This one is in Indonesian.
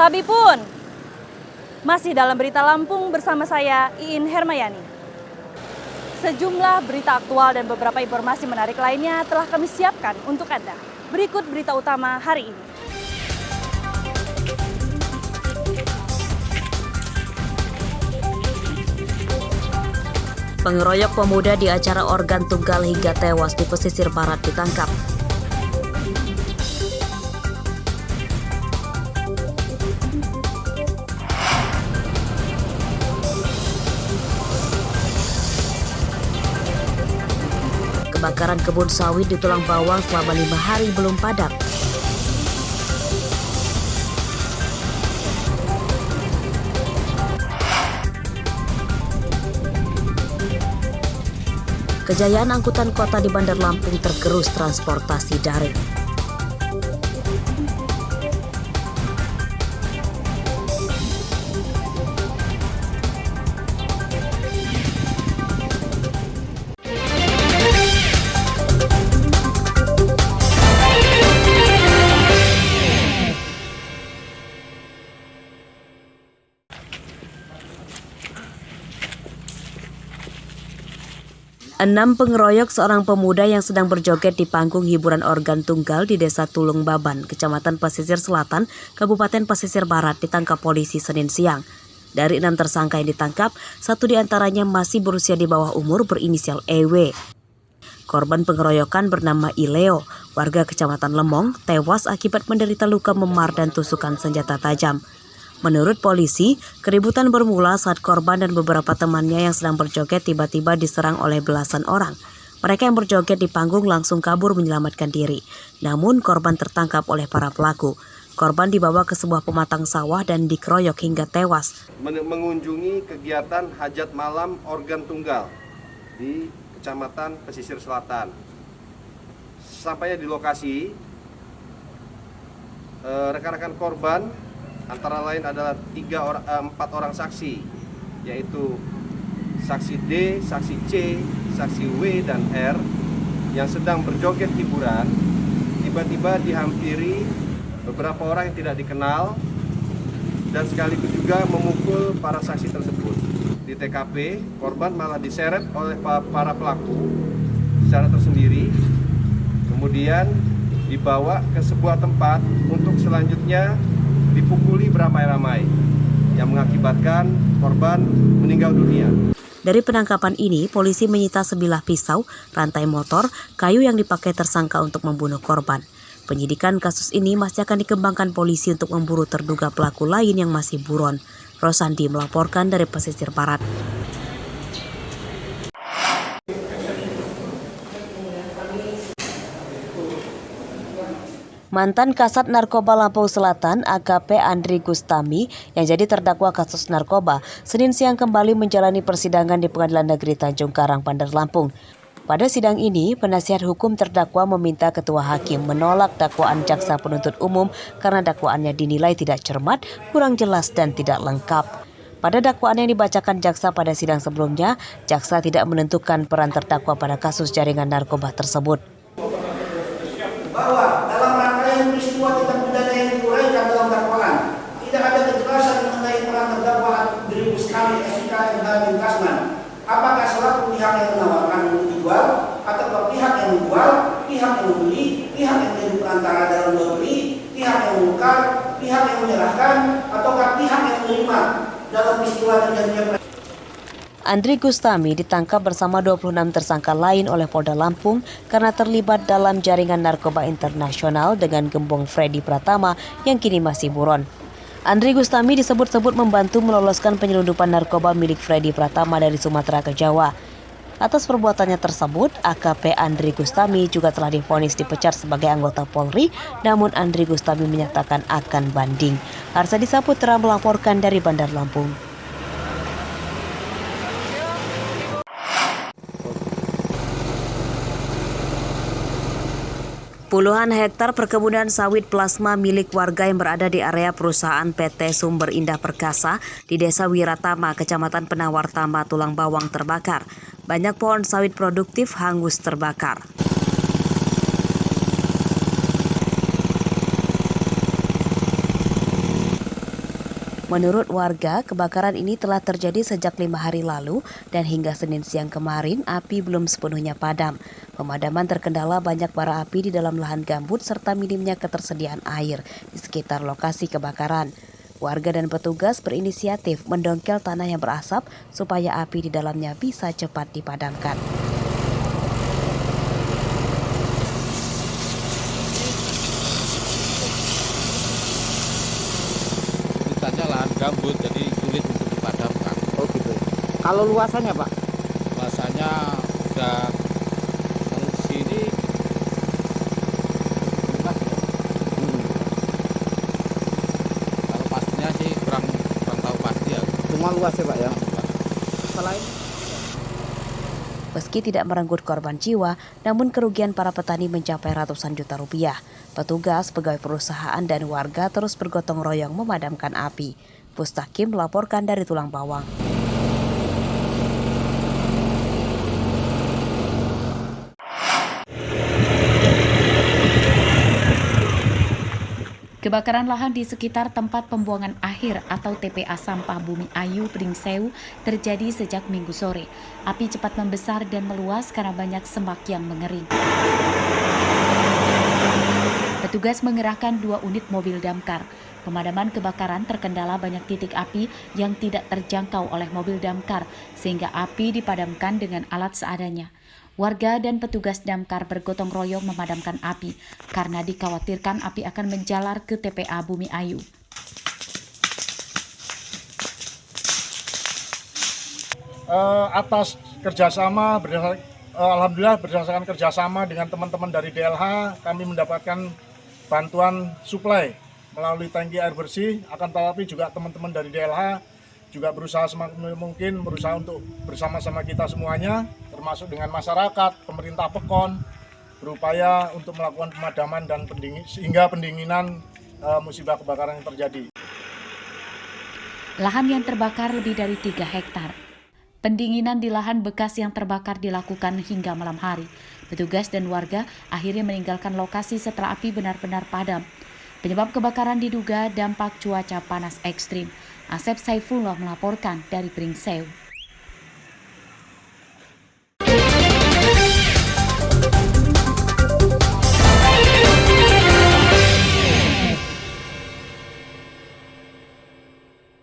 Tapi pun, masih dalam berita Lampung bersama saya, Iin Hermayani. Sejumlah berita aktual dan beberapa informasi menarik lainnya telah kami siapkan untuk Anda. Berikut berita utama hari ini. Pengeroyok pemuda di acara organ tunggal hingga tewas di pesisir barat ditangkap. Kebakaran kebun sawit di Tulang Bawang selama 5 hari belum padam. Kejayaan angkutan kota di Bandar Lampung tergerus transportasi daring. Enam pengeroyok seorang pemuda yang sedang berjoget di panggung hiburan organ tunggal di Desa Tulung Baban, Kecamatan Pesisir Selatan, Kabupaten Pesisir Barat ditangkap polisi Senin siang. Dari 6 tersangka yang ditangkap, 1 diantaranya masih berusia di bawah umur berinisial EW. Korban pengeroyokan bernama Ileo, warga Kecamatan Lemong, tewas akibat menderita luka memar dan tusukan senjata tajam. Menurut polisi, keributan bermula saat korban dan beberapa temannya yang sedang berjoget tiba-tiba diserang oleh belasan orang. Mereka yang berjoget di panggung langsung kabur menyelamatkan diri. Namun korban tertangkap oleh para pelaku. Korban dibawa ke sebuah pematang sawah dan dikeroyok hingga tewas. Mengunjungi kegiatan hajat malam organ tunggal di Kecamatan Pesisir Selatan. Sampainya di lokasi, rekan-rekan korban antara lain adalah 4 orang saksi, yaitu saksi D, saksi C, saksi W, dan R yang sedang berjoget hiburan, tiba-tiba dihampiri beberapa orang yang tidak dikenal dan sekaligus juga memukul para saksi tersebut. Di TKP, korban malah diseret oleh para pelaku secara tersendiri, kemudian dibawa ke sebuah tempat untuk selanjutnya dipukuli beramai-ramai yang mengakibatkan korban meninggal dunia. Dari penangkapan ini, polisi menyita sebilah pisau, rantai motor, kayu yang dipakai tersangka untuk membunuh korban. Penyidikan kasus ini masih akan dikembangkan polisi untuk memburu terduga pelaku lain yang masih buron. Rosandi melaporkan dari Pesisir Barat. Mantan Kasat Narkoba Lampung Selatan AKP Andri Gustami yang jadi terdakwa kasus narkoba Senin siang kembali menjalani persidangan di Pengadilan Negeri Tanjung Karang, Bandar Lampung. Pada sidang ini, penasihat hukum terdakwa meminta ketua hakim menolak dakwaan jaksa penuntut umum karena dakwaannya dinilai tidak cermat, kurang jelas dan tidak lengkap. Pada dakwaan yang dibacakan jaksa pada sidang sebelumnya, jaksa tidak menentukan peran terdakwa pada kasus jaringan narkoba tersebut. Bahwa dalam rangkaian peristiwa tindak pidana yang diuraikan dalam dakwaan tidak ada kejelasan mengenai peran terdakwa Andri Gustami SIK MH bin Kasman. Apakah selaku pihak yang menawarkan untuk dijual, atau pihak yang menjual, pihak yang membeli, pihak yang menjadi perantara dalam jual beli, pihak yang menukar, pihak yang menyerahkan, ataukah pihak yang menerima dalam peristiwa terjadinya. Andri Gustami ditangkap bersama 26 tersangka lain oleh Polda Lampung karena terlibat dalam jaringan narkoba internasional dengan gembong Freddy Pratama yang kini masih buron. Andri Gustami disebut-sebut membantu meloloskan penyelundupan narkoba milik Freddy Pratama dari Sumatera ke Jawa. Atas perbuatannya tersebut, AKP Andri Gustami juga telah divonis dipecat sebagai anggota Polri, namun Andri Gustami menyatakan akan banding. Arsadi Saputra melaporkan dari Bandar Lampung. Puluhan hektar perkebunan sawit plasma milik warga yang berada di area perusahaan PT Sumber Indah Perkasa di Desa Wiratama, Kecamatan Penawartama, Tulang Bawang terbakar. Banyak pohon sawit produktif hangus terbakar. Menurut warga, kebakaran ini telah terjadi sejak 5 hari lalu dan hingga Senin siang kemarin api belum sepenuhnya padam. Pemadaman terkendala banyak bara api di dalam lahan gambut serta minimnya ketersediaan air di sekitar lokasi kebakaran. Warga dan petugas berinisiatif mendongkel tanah yang berasap supaya api di dalamnya bisa cepat dipadamkan. Ceritanya lahan gambut, jadi sulit untuk dipadamkan. Oh gitu. Kalau luasannya Pak? Luasannya udah kalau di sini luas ya. Kalau pastinya sih kurang tahu pasti ya. Cuma luas ya Pak ya? Luas. Selain Meski tidak merenggut korban jiwa, namun kerugian para petani mencapai ratusan juta rupiah. Petugas, pegawai perusahaan, dan warga terus bergotong royong memadamkan api. Pustakim melaporkan dari Tulang Bawang. Kebakaran lahan di sekitar tempat pembuangan akhir atau TPA Sampah Bumi Ayu, Pringsewu terjadi sejak Minggu sore. Api cepat membesar dan meluas karena banyak semak yang mengering. Petugas mengerahkan 2 unit mobil damkar. Pemadaman kebakaran terkendala banyak titik api yang tidak terjangkau oleh mobil damkar, sehingga api dipadamkan dengan alat seadanya. Warga dan petugas damkar bergotong royong memadamkan api karena dikhawatirkan api akan menjalar ke TPA Bumi Ayu. Atas kerjasama, alhamdulillah berdasarkan kerjasama dengan teman-teman dari DLH, kami mendapatkan bantuan suplai melalui tangki air bersih. Akan tetapi juga teman-teman dari DLH juga berusaha semaksimal mungkin untuk bersama-sama kita semuanya, termasuk dengan masyarakat, pemerintah Pekon, berupaya untuk melakukan pemadaman dan sehingga pendinginan musibah kebakaran yang terjadi. Lahan yang terbakar lebih dari 3 hektar. Pendinginan di lahan bekas yang terbakar dilakukan hingga malam hari. Petugas dan warga akhirnya meninggalkan lokasi setelah api benar-benar padam. Penyebab kebakaran diduga dampak cuaca panas ekstrim. Asep Saifullah melaporkan dari Pringsewu.